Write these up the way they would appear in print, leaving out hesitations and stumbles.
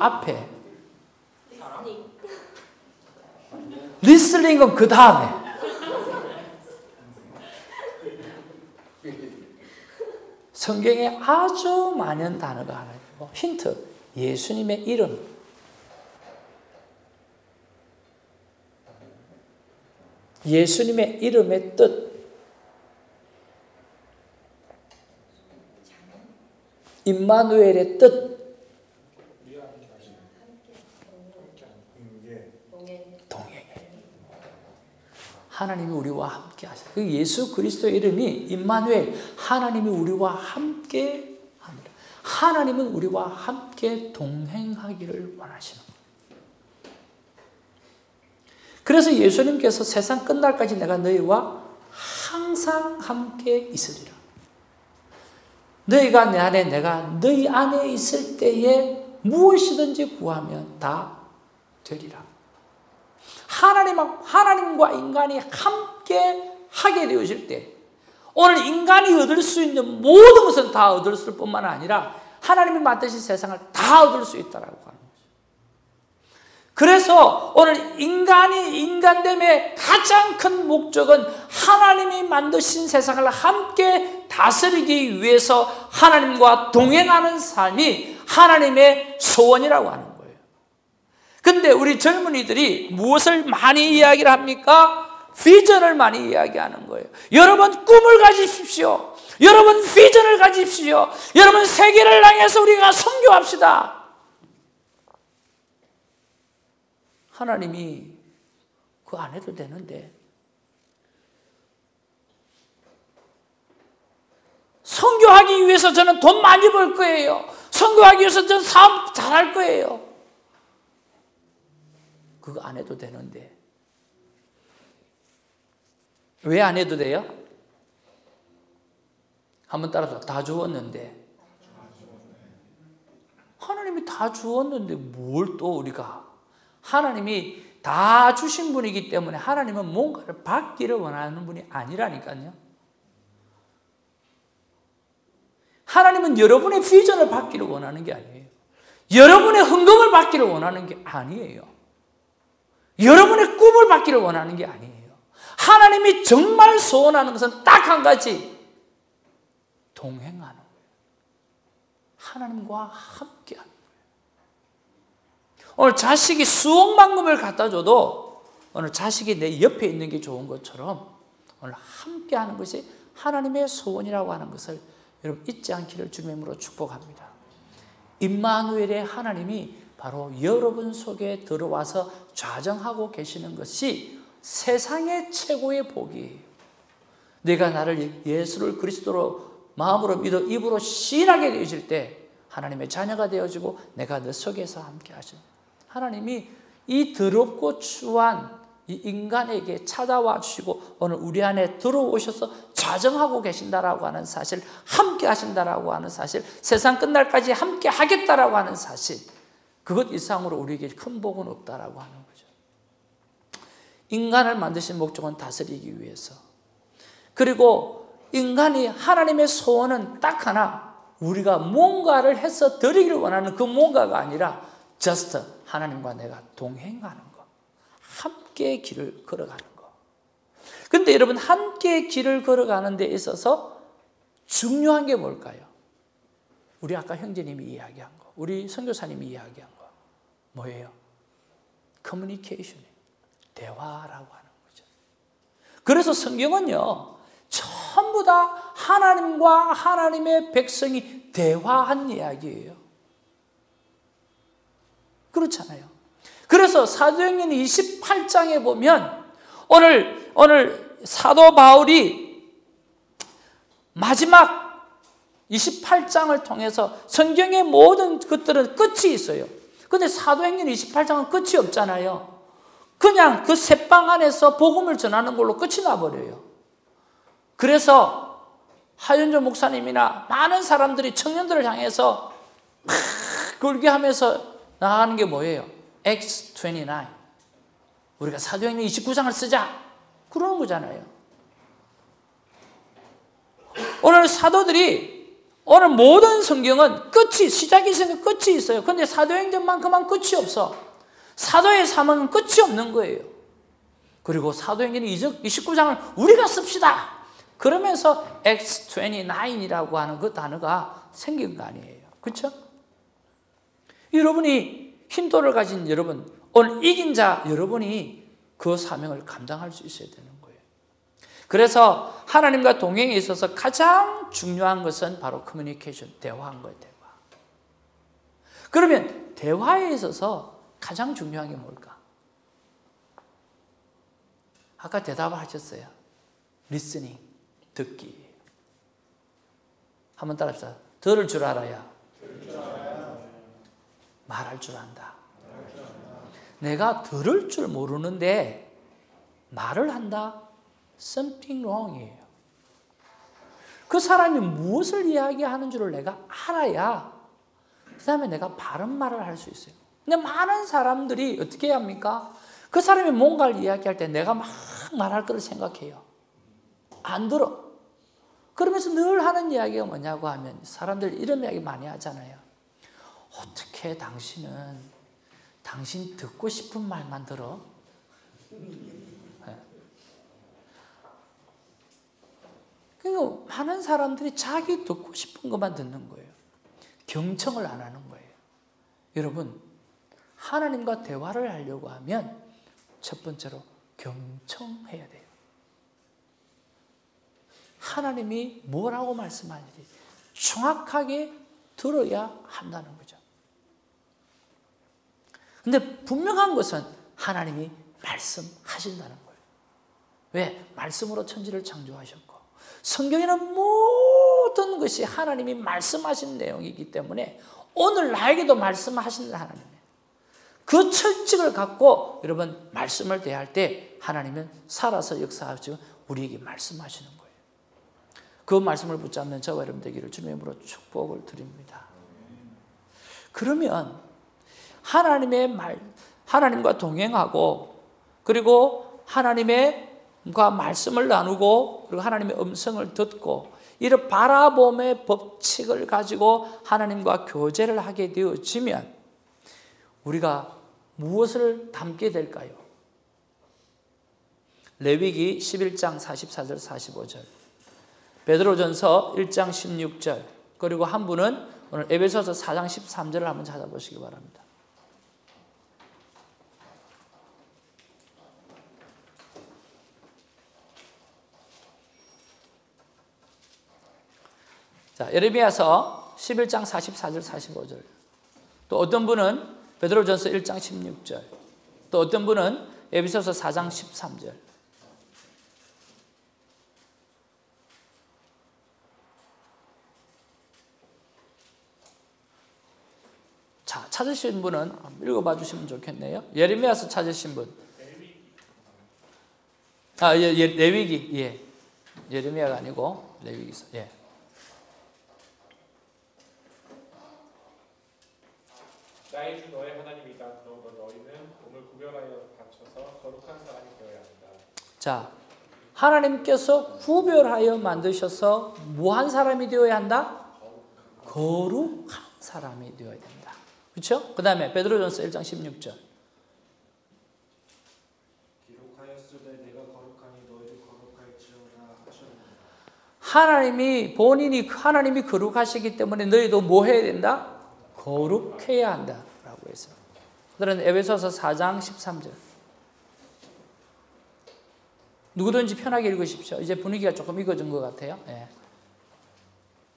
앞에, 리스닝은 그 다음에. 성경에 아주 많은 단어가 하나 있고, 힌트, 예수님의 이름. 예수님의 이름의 뜻. 임마누엘의 뜻. 동행해. 하나님이 우리와 함께 하시다. 예수 그리스도의 이름이 임마누엘, 하나님이 우리와 함께 합니다. 하나님은 우리와 함께 동행하기를 원하시는 거예요. 그래서 예수님께서 세상 끝날까지 내가 너희와 항상 함께 있으리라. 너희가 내 안에, 내가 너희 안에 있을 때에 무엇이든지 구하면 다 되리라. 하나님과 인간이 함께 하게 되어질 때, 오늘 인간이 얻을 수 있는 모든 것은 다 얻을 수 뿐만 아니라 하나님이 만드신 세상을 다 얻을 수 있다라고 하는 거죠. 그래서 오늘 인간이 인간됨의 가장 큰 목적은 하나님이 만드신 세상을 함께 다스리기 위해서 하나님과 동행하는 삶이 하나님의 소원이라고 하는 거예요. 근데 우리 젊은이들이 무엇을 많이 이야기를 합니까? 비전을 많이 이야기하는 거예요. 여러분 꿈을 가지십시오. 여러분 비전을 가지십시오. 여러분 세계를 향해서 우리가 선교합시다. 하나님이 그거 안 해도 되는데, 선교하기 위해서 저는 돈 많이 벌 거예요. 선교하기 위해서 저는 사업 잘할 거예요. 그거 안 해도 되는데 왜 안 해도 돼요? 한번 따라서 다 주었는데, 하나님이 다 주었는데 뭘 또 우리가, 하나님이 다 주신 분이기 때문에 하나님은 뭔가를 받기를 원하는 분이 아니라니까요. 하나님은 여러분의 비전을 받기를 원하는 게 아니에요. 여러분의 헌금을 받기를 원하는 게 아니에요. 여러분의 꿈을 받기를 원하는 게 아니에요. 하나님이 정말 소원하는 것은 딱 한 가지, 동행하는 거예요. 하나님과 함께하는 거예요. 오늘 자식이 수억만금을 갖다 줘도 오늘 자식이 내 옆에 있는 게 좋은 것처럼 오늘 함께하는 것이 하나님의 소원이라고 하는 것을 여러분 잊지 않기를 주님의 이름으로 축복합니다. 임마누엘의 하나님이 바로 여러분 속에 들어와서 좌정하고 계시는 것이 세상의 최고의 복이에요. 내가 나를 예수를 그리스도로 마음으로 믿어 입으로 시인하게 되어질 때 하나님의 자녀가 되어지고 내가 너 속에서 함께 하시는, 하나님이 이 더럽고 추한 이 인간에게 찾아와 주시고 오늘 우리 안에 들어오셔서 좌정하고 계신다라고 하는 사실, 함께 하신다라고 하는 사실, 세상 끝날까지 함께 하겠다라고 하는 사실, 그것 이상으로 우리에게 큰 복은 없다라고 하는 거죠. 인간을 만드신 목적은 다스리기 위해서, 그리고 인간이 하나님의 소원은 딱 하나, 우리가 뭔가를 해서 드리기를 원하는 그 뭔가가 아니라 just 하나님과 내가 동행하는 것, 함께 길을 걸어가는 것. 근데 여러분, 함께 길을 걸어가는 데 있어서 중요한 게 뭘까요? 우리 아까 형제님이 이야기한 거, 우리 선교사님이 이야기한 거 뭐예요? 커뮤니케이션, 대화라고 하는 거죠. 그래서 성경은요, 전부 다 하나님과 하나님의 백성이 대화한 이야기예요. 그렇잖아요. 그래서 사도행전 28장에 보면 오늘 사도 바울이 마지막 28장을 통해서 성경의 모든 것들은 끝이 있어요. 근데 사도행전 28장은 끝이 없잖아요. 그냥 그 새방 안에서 복음을 전하는 걸로 끝이 나버려요. 그래서 하윤조 목사님이나 많은 사람들이 청년들을 향해서 막 굴기하면서 나가는 게 뭐예요? Acts 29. 우리가 사도행전 29장을 쓰자, 그러는 거잖아요. 오늘 사도들이 오늘 모든 성경은 시작이 있으니까 끝이 있어요. 그런데 사도행전만큼은 끝이 없어. 사도의 사명은 끝이 없는 거예요. 그리고 사도행전 29장을 우리가 씁시다. 그러면서 Acts 29이라고 하는 그 단어가 생긴 거 아니에요. 그렇죠? 여러분이 힘도를 가진 여러분, 오늘 이긴 자 여러분이 그 사명을 감당할 수 있어야 되는 거예요. 그래서 하나님과 동행에 있어서 가장 중요한 것은 바로 커뮤니케이션, 대화한 거예요. 대화. 그러면 대화에 있어서 가장 중요한 게 뭘까? 아까 대답을 하셨어요. 리스닝, 듣기. 한번 따라합시다. 들을 줄 알아야 말할 줄 안다. 내가 들을 줄 모르는데 말을 한다? Something wrong이에요. 그 사람이 무엇을 이야기하는 줄을 내가 알아야 그 다음에 내가 바른 말을 할 수 있어요. 근데 많은 사람들이 어떻게 합니까? 그 사람이 뭔가를 이야기할 때 내가 막 말할 거를 생각해요. 안 들어. 그러면서 늘 하는 이야기가 뭐냐고 하면 사람들 이런 이야기 많이 하잖아요. 어떻게 당신은 당신 듣고 싶은 말만 들어? 그러니까 많은 사람들이 자기 듣고 싶은 것만 듣는 거예요. 경청을 안 하는 거예요. 여러분, 하나님과 대화를 하려고 하면 첫 번째로 경청해야 돼요. 하나님이 뭐라고 말씀하는지 정확하게 들어야 한다는 거죠. 근데 분명한 것은 하나님이 말씀하신다는 거예요. 왜? 말씀으로 천지를 창조하셨고 성경에는 모든 것이 하나님이 말씀하신 내용이기 때문에 오늘 나에게도 말씀하신 하나님이에요. 그 철칙을 갖고 여러분 말씀을 대할 때 하나님은 살아서 역사하시고 우리에게 말씀하시는 거예요. 그 말씀을 붙잡는 저와 여러분 되기를 주님의 이름으로 축복을 드립니다. 그러면 하나님과 동행하고 그리고 하나님과 말씀을 나누고 그리고 하나님의 음성을 듣고 이런 바라봄의 법칙을 가지고 하나님과 교제를 하게 되어지면 우리가 무엇을 담게 될까요? 레위기 11장 44절 45절 베드로전서 1장 16절 그리고 한 분은 오늘 에베소서 4장 13절을 한번 찾아보시기 바랍니다. 자, 예레미야서 11장 44절 45절 또 어떤 분은 베드로전서 1장 16절 또 어떤 분은 에베소서 4장 13절 자, 찾으신 분은 읽어봐 주시면 좋겠네요. 예레미야서 찾으신 분. 레위기. 예. 예레미야가 아니고 레위기서. 예. 나의 주 너의 하나님이다. 그러므로 너희는 몸을 구별하여 바쳐서 거룩한 사람이 되어야 한다. 자, 하나님께서 구별하여 만드셔서 뭐한 사람이 되어야 한다? 거룩한 사람이 되어야 된다. 그렇죠? 그 다음에 베드로전서 1장 16절 기록하였으되 내가 거룩하니 너희도 거룩할지어다 하셨느니라. 하나님이 거룩하시기 때문에 너희도 뭐 해야 된다? 거룩해야 한다라고 했어요. 그들은 에베소서 4장 13절 누구든지 편하게 읽으십시오. 이제 분위기가 조금 익어진 것 같아요. 예.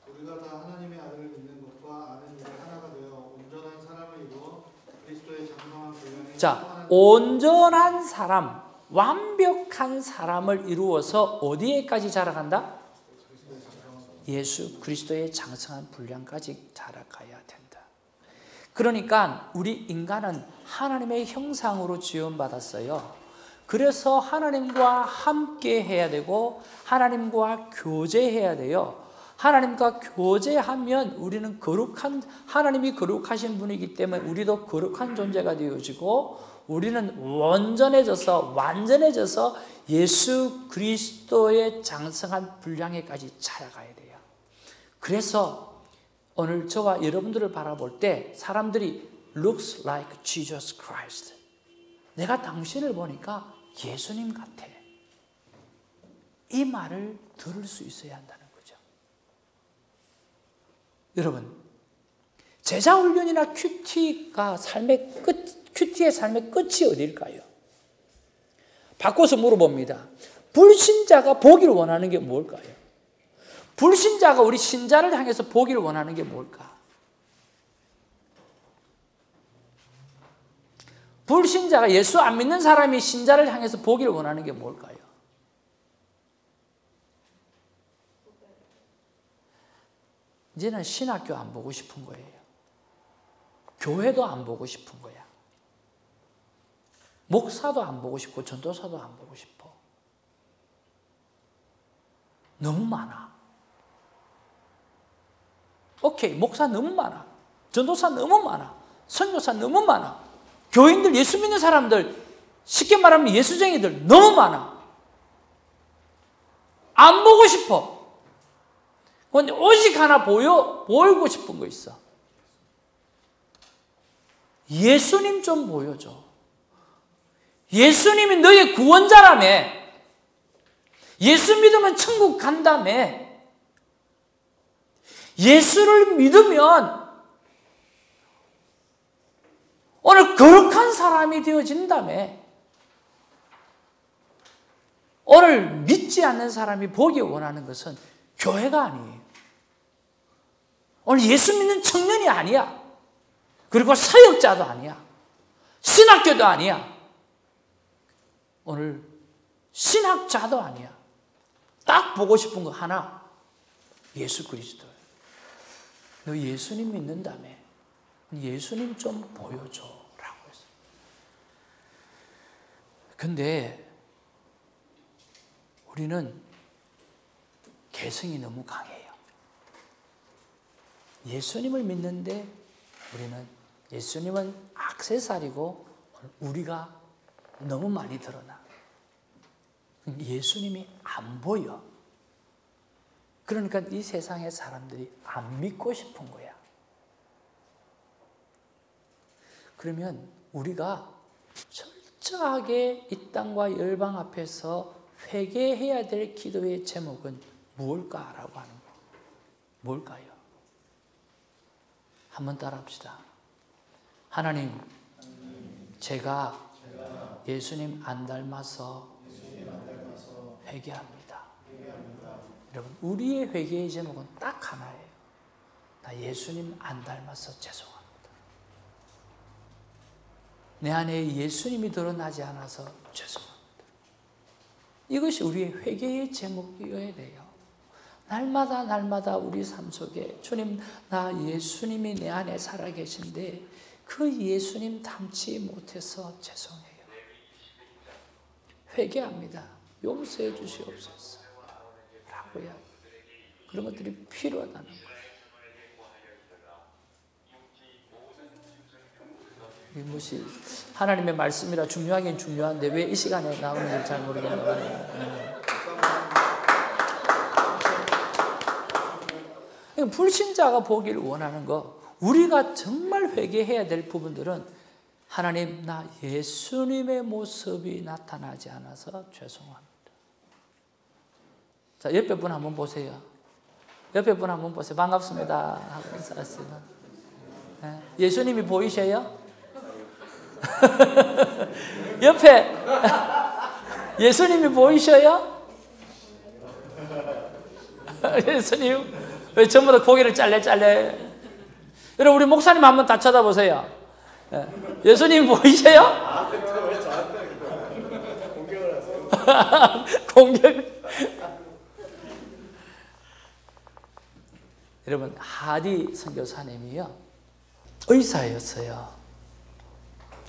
우리가 다 하나님의 아들을 믿는 것과 아는 일에 하나가 되어 온전한 사람을 이루어 그리스도의 장성한 분량에 자, 온전한 사람, 완벽한 사람을 이루어서 어디에까지 자라간다? 예수 그리스도의 장성한 분량까지 자라가야 된다. 그러니까 우리 인간은 하나님의 형상으로 지원받았어요. 그래서 하나님과 함께 해야 되고 하나님과 교제해야 돼요. 하나님과 교제하면 우리는 하나님이 거룩하신 분이기 때문에 우리도 거룩한 존재가 되어지고 우리는 완전해져서 예수 그리스도의 장성한 분량에까지 자라가야 돼요. 그래서 오늘 저와 여러분들을 바라볼 때 사람들이 looks like Jesus Christ. 내가 당신을 보니까 예수님 같아. 이 말을 들을 수 있어야 한다는 거죠. 여러분, 제자훈련이나 큐티의 삶의 끝이 어디일까요? 바꿔서 물어봅니다. 불신자가 보기를 원하는 게 뭘까요? 불신자가 우리 신자를 향해서 보기를 원하는 게 뭘까? 불신자가 예수 안 믿는 사람이 신자를 향해서 보기를 원하는 게 뭘까요? 이제는 신학교 안 보고 싶은 거예요. 교회도 안 보고 싶은 거야. 목사도 안 보고 싶고 전도사도 안 보고 싶어. 너무 많아. 오케이, 목사 너무 많아. 전도사 너무 많아. 선교사 너무 많아. 교인들, 예수 믿는 사람들, 쉽게 말하면 예수쟁이들 너무 많아. 안 보고 싶어. 그런데 오직 하나 보이고 싶은 거 있어. 예수님 좀 보여줘. 예수님이 너의 구원자라며. 예수 믿으면 천국 간다며. 예수를 믿으면 오늘 거룩한 사람이 되어진다며. 오늘 믿지 않는 사람이 보기 원하는 것은 교회가 아니에요. 오늘 예수 믿는 청년이 아니야. 그리고 사역자도 아니야. 신학교도 아니야. 오늘 신학자도 아니야. 딱 보고 싶은 거 하나. 예수 그리스도. 너 예수님 믿는다며. 예수님 좀 보여줘 라고 했어요. 근데 우리는 개성이 너무 강해요. 예수님을 믿는데 우리는 예수님은 액세서리고 우리가 너무 많이 드러나. 예수님이 안 보여. 그러니까 이 세상의 사람들이 안 믿고 싶은 거야. 그러면 우리가 철저하게 이 땅과 열방 앞에서 회개해야 될 기도의 제목은 무엇일까라고 하는 거예요. 뭘까요? 한번 따라합시다. 하나님, 제가 예수님 안 닮아서 회개합니다. 여러분, 우리의 회개의 제목은 딱 하나예요. 나 예수님 안 닮아서 죄송합니다. 내 안에 예수님이 드러나지 않아서 죄송합니다. 이것이 우리의 회개의 제목이어야 돼요. 날마다 우리 삶 속에 주님, 나 예수님이 내 안에 살아계신데 그 예수님 닮지 못해서 죄송해요. 회개합니다. 용서해 주시옵소서. 라고요. 그런 것들이 필요하다는 거예요. 이것이 하나님의 말씀이라 중요하긴 중요한데 왜 이 시간에 나오는지 잘 모르겠네요. 불신자가 보기를 원하는 거, 우리가 정말 회개해야 될 부분들은 하나님, 나 예수님의 모습이 나타나지 않아서 죄송합니다. 자, 옆에 분 한번 보세요. 옆에 분 한번 보세요. 반갑습니다 하고 인사하세요. 예수님이 보이셔요? 옆에 예수님이 보이셔요? 예수님 왜 전부 다 고개를 잘래? 여러분, 우리 목사님 한번 다 쳐다보세요. 예수님 보이셔요? 공격. 여러분, 하디 선교사님이요, 의사였어요.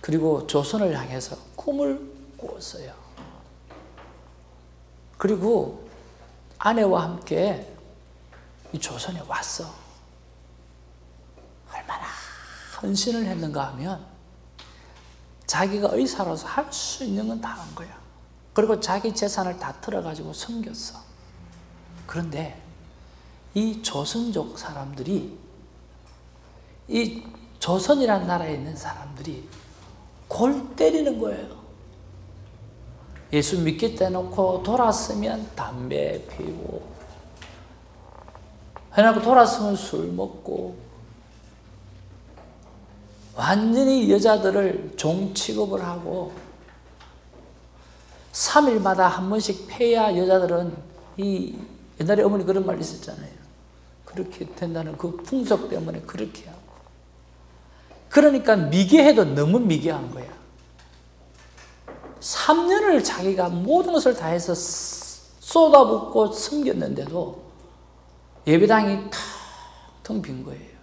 그리고 조선을 향해서 꿈을 꾸었어요. 그리고 아내와 함께 이 조선에 왔어. 얼마나 헌신을 했는가 하면 자기가 의사로서 할 수 있는 건 다 한 거야. 그리고 자기 재산을 다 털어가지고 섬겼어. 그런데 이 조선족 사람들이 이 조선이라는 나라에 있는 사람들이 골 때리는 거예요. 예수 믿겠다 해놓고 돌았으면 담배 피우고, 해놓고 돌았으면 술 먹고, 완전히 여자들을 종 취급을 하고, 3일마다 한 번씩 패야 여자들은, 옛날에 어머니 그런 말 있었잖아요. 그렇게 된다는 그 풍속 때문에 그렇게 하고. 그러니까 미개해도 너무 미개한 거야. 3년을 자기가 모든 것을 다해서 쏟아붓고 섬겼는데도 예배당이 텅 빈 거예요.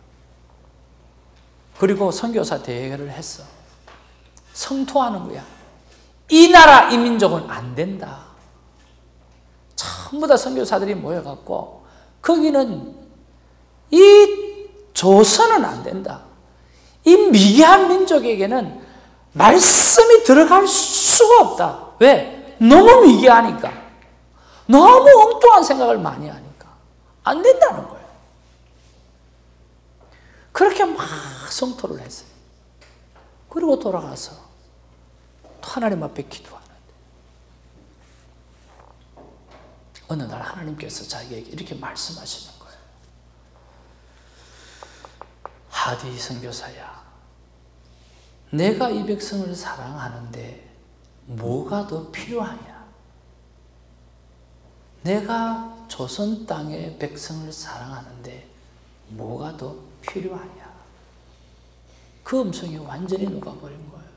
그리고 선교사 대회를 했어. 성토하는 거야. 이 나라 이 민족은 안 된다. 전부 다 선교사들이 모여갖고 거기는 이 조선은 안 된다. 이 미개한 민족에게는 말씀이 들어갈 수가 없다. 왜? 너무 미개하니까. 너무 엉뚱한 생각을 많이 하니까. 안 된다는 거예요. 그렇게 막 성토를 했어요. 그리고 돌아가서 또 하나님 앞에 기도하는데 어느 날 하나님께서 자기에게 이렇게 말씀하시는 거예요. 하디 선교사야, 내가 이 백성을 사랑하는데 뭐가 더 필요하냐? 내가 조선 땅의 백성을 사랑하는데 뭐가 더 필요하냐? 그 음성이 완전히 녹아버린 거예요.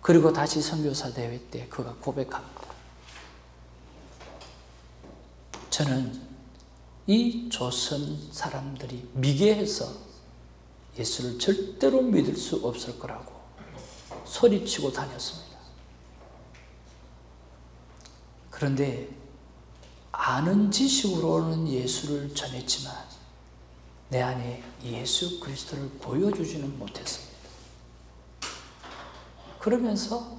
그리고 다시 선교사 대회 때 그가 고백합니다. 저는 이 조선 사람들이 미개해서 예수를 절대로 믿을 수 없을 거라고 소리치고 다녔습니다. 그런데 아는 지식으로는 예수를 전했지만 내 안에 예수 그리스도를 보여주지는 못했습니다. 그러면서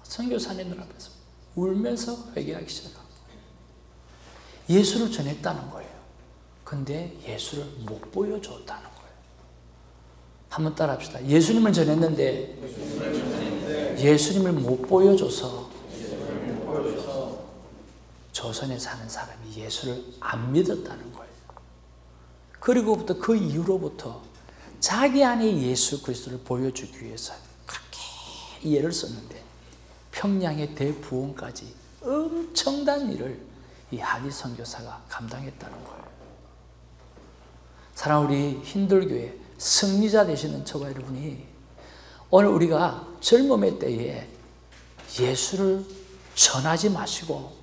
선교사님들 앞에서 울면서 회개하기 시작합니다. 예수를 전했다는 거예요. 근데 예수를 못 보여줬다는 거예요. 한번 따라 합시다. 예수님을 전했는데 예수님을 못 보여줘서 조선에 사는 사람이 예수를 안 믿었다는 거예요. 그리고부터 그 이후로부터 자기 안에 예수 그리스도를 보여주기 위해서 그렇게 예를 썼는데 평양의 대부원까지 엄청난 일을 이 하디 선교사가 감당했다는 거예요. 사랑 우리 힌들교회 승리자 되시는 저와 여러분이 오늘 우리가 젊음의 때에 예수를 전하지 마시고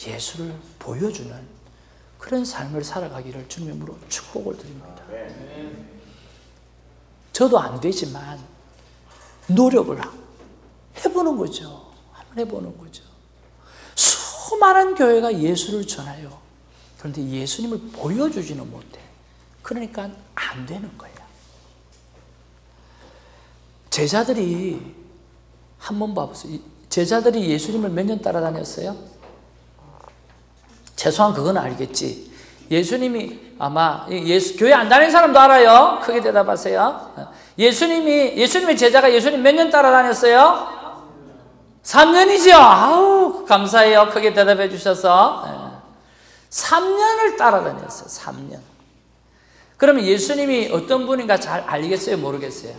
예수를 보여주는 그런 삶을 살아가기를 주님의 이름으로 축복을 드립니다. 저도 안 되지만 노력을 해보는 거죠. 한번 해보는 거죠. 수많은 교회가 예수를 전해요. 그런데 예수님을 보여주지는 못해. 그러니까 안 되는 거야. 제자들이 한번 봐보세요. 제자들이 예수님을 몇 년 따라다녔어요? 최소한 그건 알겠지. 예수님이 아마 교회 안 다니는 사람도 알아요. 크게 대답하세요. 예수님의 제자가 예수님 몇 년 따라다녔어요? 3년이죠. 아우 감사해요. 크게 대답해 주셔서 3년을 따라다녔어요. 3년. 그러면 예수님이 어떤 분인가 잘 알겠어요? 모르겠어요?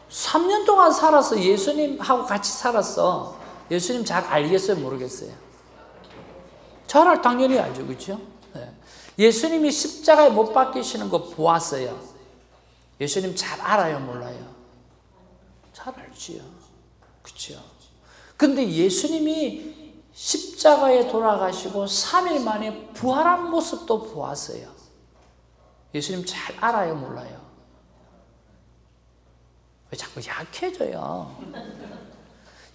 3년 동안 살아서 예수님하고 같이 살았어. 예수님 잘 알겠어요? 모르겠어요? 잘 당연히 알죠. 그렇죠? 예수님이 십자가에 못 박히시는 거 보았어요. 예수님 잘 알아요? 몰라요? 잘 알지요. 그렇죠? 근데 예수님이 십자가에 돌아가시고 3일 만에 부활한 모습도 보았어요. 예수님 잘 알아요? 몰라요? 왜 자꾸 약해져요?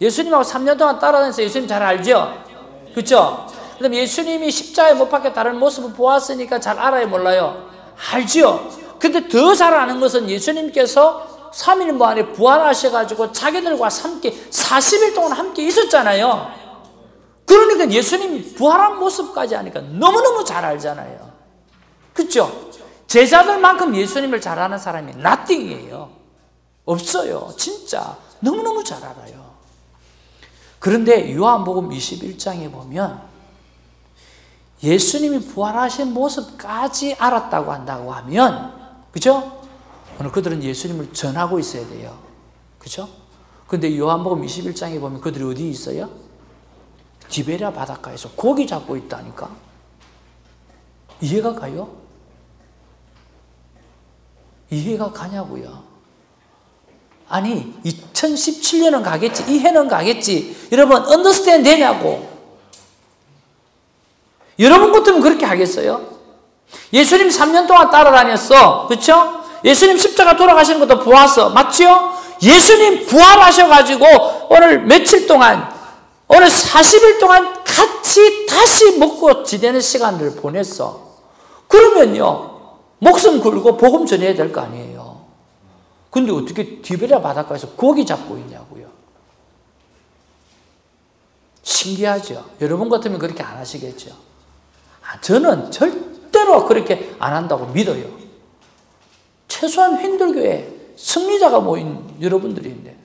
예수님하고 3년 동안 따라다니면서 예수님 잘 알죠? 그렇죠? 그럼 예수님이 십자가에 못 박혀 다른 모습을 보았으니까 잘 알아요? 몰라요? 알죠? 근데 더 잘 아는 것은 예수님께서 3일 만에 부활하셔가지고 자기들과 함께 40일 동안 함께 있었잖아요. 그러니까 예수님 부활한 모습까지 하니까 너무너무 잘 알잖아요. 그렇죠? 제자들만큼 예수님을 잘 아는 사람이 nothing이에요. 없어요. 진짜 너무너무 잘 알아요. 그런데 요한복음 21장에 보면 예수님이 부활하신 모습까지 알았다고 한다고 하면, 그죠? 오늘 그들은 예수님을 전하고 있어야 돼요. 그죠? 근데 요한복음 21장에 보면 그들이 어디 있어요? 디베랴 바닷가에서 고기 잡고 있다니까. 이해가 가요? 이해가 가냐고요. 아니 2017년은 가겠지, 이 해는 가겠지, 여러분 언더스탠드 되냐고. 여러분 같으면 그렇게 하겠어요? 예수님 3년 동안 따라다녔어. 그렇죠? 예수님 십자가 돌아가시는 것도 보았어. 맞죠? 예수님 부활하셔가지고 오늘 며칠 동안, 오늘 40일 동안 같이 다시 먹고 지내는 시간을 보냈어. 그러면요, 목숨 걸고 복음 전해야 될 거 아니에요. 근데 어떻게 디베랴 바닷가에서 고기 잡고 있냐고요. 신기하죠? 여러분 같으면 그렇게 안 하시겠죠? 저는 절대로 그렇게 안 한다고 믿어요. 최소한 횡들교회 승리자가 모인 여러분들인데.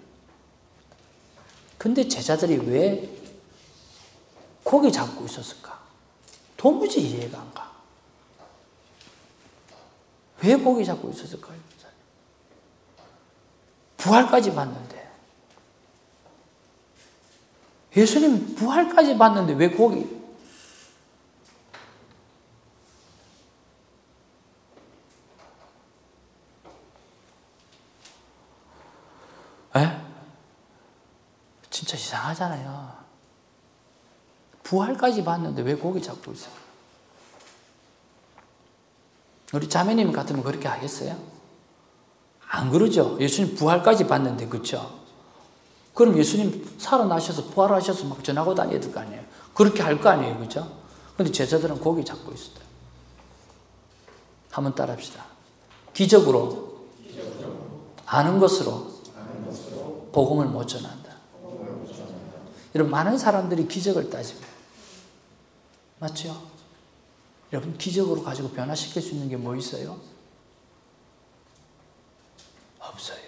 근데 제자들이 왜 고기 잡고 있었을까? 도무지 이해가 안 가. 왜 고기 잡고 있었을까요? 부활까지 봤는데. 예수님 부활까지 봤는데 왜 고기? 에? 진짜 이상하잖아요. 부활까지 봤는데 왜 고기 잡고 있어요? 우리 자매님 같으면 그렇게 하겠어요? 안 그러죠? 예수님 부활까지 봤는데, 그렇죠? 그럼 예수님 살아나셔서 부활하셔서 막 전하고 다녀야 될 거 아니에요? 그렇게 할 거 아니에요, 그렇죠? 근데 제자들은 고기 잡고 있었어요. 한번 따라합시다. 기적으로 아는 것으로 복음을 못 전한다. 여러분, 많은 사람들이 기적을 따집니다. 맞죠? 여러분, 기적으로 가지고 변화시킬 수 있는 게 뭐 있어요? 없어요.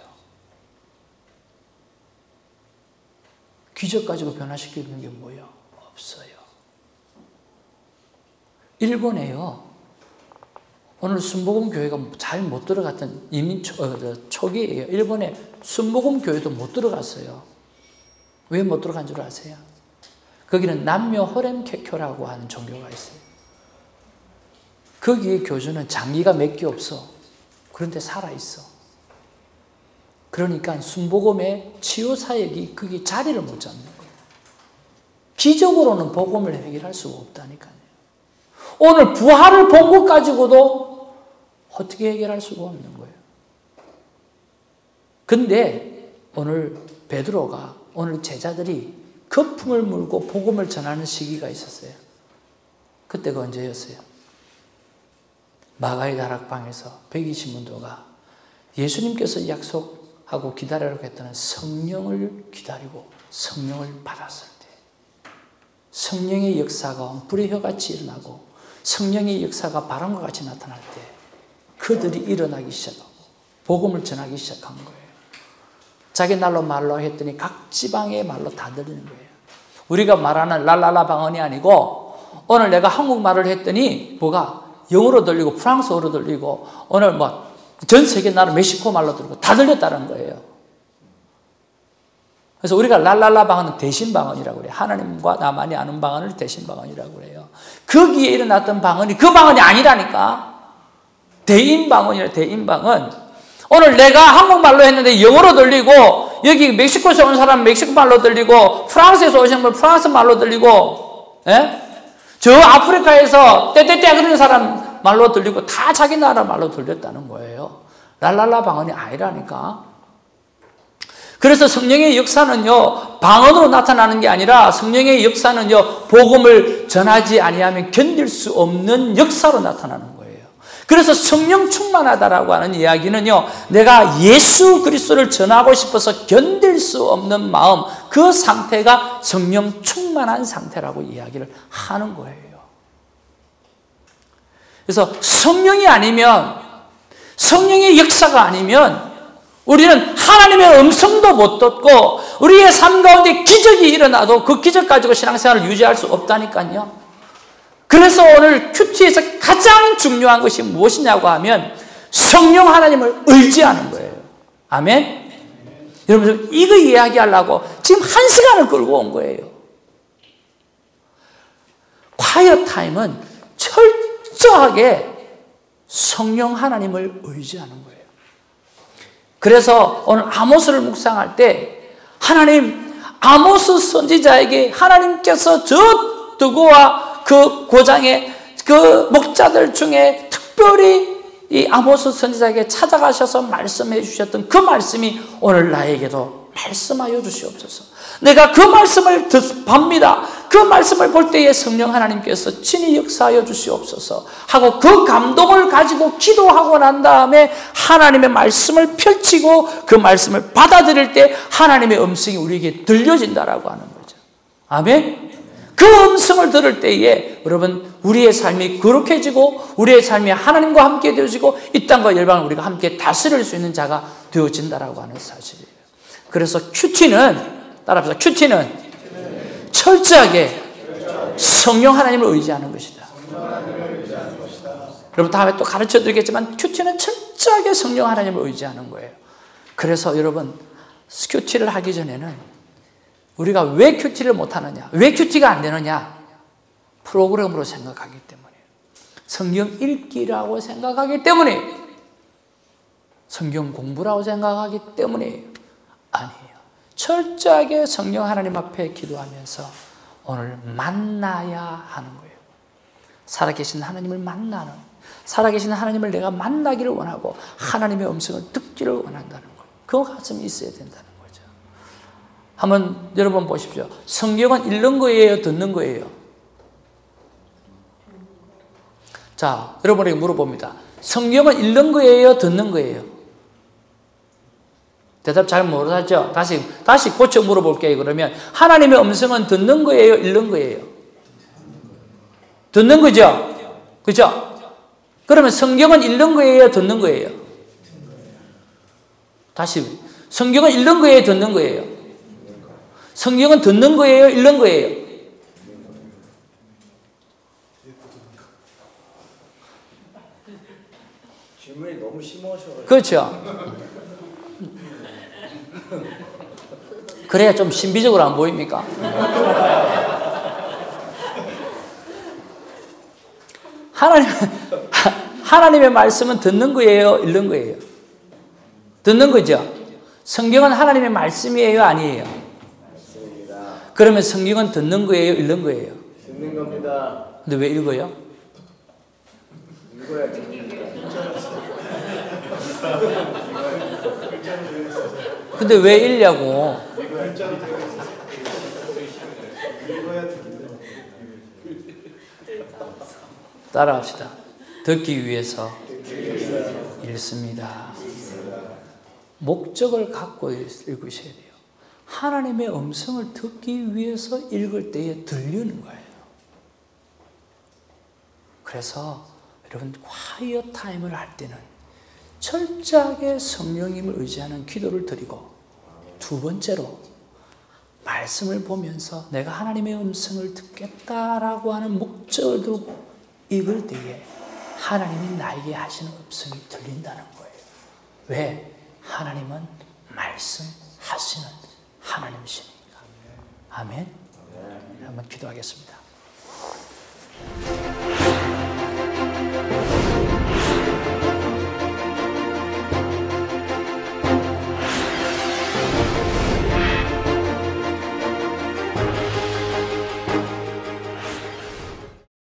기적 가지고 변화시키는 게 뭐예요? 없어요. 일본에요, 오늘 순복음 교회가 잘 못 들어갔던 이민 초기에요. 일본에 순복음 교회도 못 들어갔어요. 왜 못 들어간 줄 아세요? 거기는 남묘 호렘케교라고 하는 종교가 있어요. 거기의 교주는 장기가 몇 개 없어. 그런데 살아있어. 그러니까 순복음의 치유 사역이 거기 자리를 못 잡는 거예요. 기적으로는 복음을 해결할 수가 없다니까요. 오늘 부활을 본 것 가지고도 어떻게 해결할 수가 없는 거예요. 근데 오늘 베드로가, 오늘 제자들이 거품을 물고 복음을 전하는 시기가 있었어요. 그때가 언제였어요? 마가의 다락방에서 120문도가 예수님께서 약속하고 기다리라고 했던 성령을 기다리고 성령을 받았을 때, 성령의 역사가 불의 혀같이 일어나고 성령의 역사가 바람과 같이 나타날 때 그들이 일어나기 시작하고 복음을 전하기 시작한 거예요. 자기 날로 말로 했더니 각 지방의 말로 다 들리는 거예요. 우리가 말하는 랄랄라 방언이 아니고, 오늘 내가 한국말을 했더니 뭐가 영어로 들리고 프랑스어로 들리고, 오늘 뭐 전 세계 나라 멕시코 말로 들리고 다 들렸다는 거예요. 그래서 우리가 랄랄라 방언은 대신 방언이라고 그래요. 하나님과 나만이 아는 방언을 대신 방언이라고 그래요. 거기에 일어났던 방언이 그 방언이 아니라니까. 대인 방언이라. 대인 방언. 오늘 내가 한국말로 했는데 영어로 들리고, 여기 멕시코에서 온 사람 멕시코 말로 들리고, 프랑스에서 오신 분 프랑스 말로 들리고, 저 아프리카에서 떼떼떼 그러는 사람 말로 들리고, 다 자기 나라 말로 들렸다는 거예요. 랄랄라 방언이 아니라니까. 그래서 성령의 역사는요, 방언으로 나타나는 게 아니라, 성령의 역사는요, 복음을 전하지 아니하면 견딜 수 없는 역사로 나타나는 거예요. 그래서 성령 충만하다라고 하는 이야기는요, 내가 예수 그리스도를 전하고 싶어서 견딜 수 없는 마음, 그 상태가 성령 충만한 상태라고 이야기를 하는 거예요. 그래서 성령이 아니면, 성령의 역사가 아니면 우리는 하나님의 음성도 못 듣고 우리의 삶 가운데 기적이 일어나도 그 기적 가지고 신앙생활을 유지할 수 없다니까요. 그래서 오늘 큐티에서 가장 중요한 것이 무엇이냐고 하면 성령 하나님을 의지하는 거예요. 아멘? 여러분, 이거 이야기하려고 지금 1시간을 끌고 온 거예요. 콰이어 타임은 철저하게 성령 하나님을 의지하는 거예요. 그래서 오늘 아모스를 묵상할 때 하나님, 아모스 선지자에게 하나님께서 저 드고와 그 고장의 그 목자들 중에 특별히 이 아모스 선지자에게 찾아가셔서 말씀해 주셨던 그 말씀이 오늘 나에게도 말씀하여 주시옵소서. 내가 그 말씀을 봅니다. 그 말씀을 볼 때에 성령 하나님께서 친히 역사하여 주시옵소서 하고 그 감동을 가지고 기도하고 난 다음에 하나님의 말씀을 펼치고 그 말씀을 받아들일 때 하나님의 음성이 우리에게 들려진다라고 하는 거죠. 아멘? 그 음성을 들을 때에 여러분, 우리의 삶이 거룩해지고 우리의 삶이 하나님과 함께 되어지고 이 땅과 열방을 우리가 함께 다스릴 수 있는 자가 되어진다라고 하는 사실이에요. 그래서 큐티는, 따라합시다. 큐티는 철저하게 성령 하나님을 의지하는 것이다. 여러분, 다음에 또 가르쳐 드리겠지만 큐티는 철저하게 성령 하나님을 의지하는 거예요. 그래서 여러분, 큐티를 하기 전에는 우리가 왜 큐티를 못하느냐, 왜 큐티가 안 되느냐, 프로그램으로 생각하기 때문에, 성경 읽기라고 생각하기 때문에, 성경 공부라고 생각하기 때문에 아니에요. 철저하게 성령 하나님 앞에 기도하면서 오늘 만나야 하는 거예요. 살아계신 하나님을 만나는, 살아계신 하나님을 내가 만나기를 원하고 하나님의 음성을 듣기를 원한다는 거예요. 그 가슴이 있어야 된다는 거예요. 한번 여러분 보십시오. 성경은 읽는 거예요, 듣는 거예요? 자, 여러분에게 물어봅니다. 성경은 읽는 거예요, 듣는 거예요? 대답 잘 못하죠? 다시 고쳐 물어볼게요. 그러면 하나님의 음성은 듣는 거예요, 읽는 거예요? 듣는 거죠? 그죠? 그러면 성경은 읽는 거예요, 듣는 거예요? 다시, 성경은 읽는 거예요, 듣는 거예요? 성경은 듣는 거예요, 읽는 거예요? 질문이 너무 심오하셔가지고. 그렇죠. 그래야 좀 신비적으로 안 보입니까? 하나님의 말씀은 듣는 거예요, 읽는 거예요? 듣는 거죠. 성경은 하나님의 말씀이에요, 아니에요? 그러면 성경은 듣는 거예요, 읽는 거예요? 듣는 겁니다. 근데 왜 읽어요? 읽어야 됩니다. 근데 왜 읽냐고? 따라합시다. 듣기 위해서 읽습니다. 목적을 갖고 읽으셔야 돼요. 하나님의 음성을 듣기 위해서 읽을 때에 들리는 거예요. 그래서 여러분, 콰이어 타임을 할 때는 철저하게 성령님을 의지하는 기도를 드리고, 두 번째로 말씀을 보면서 내가 하나님의 음성을 듣겠다라고 하는 목적을 두고 읽을 때에 하나님이 나에게 하시는 음성이 들린다는 거예요. 왜? 하나님은 말씀하시는 하나님이시니까. 아멘. 한번 기도하겠습니다.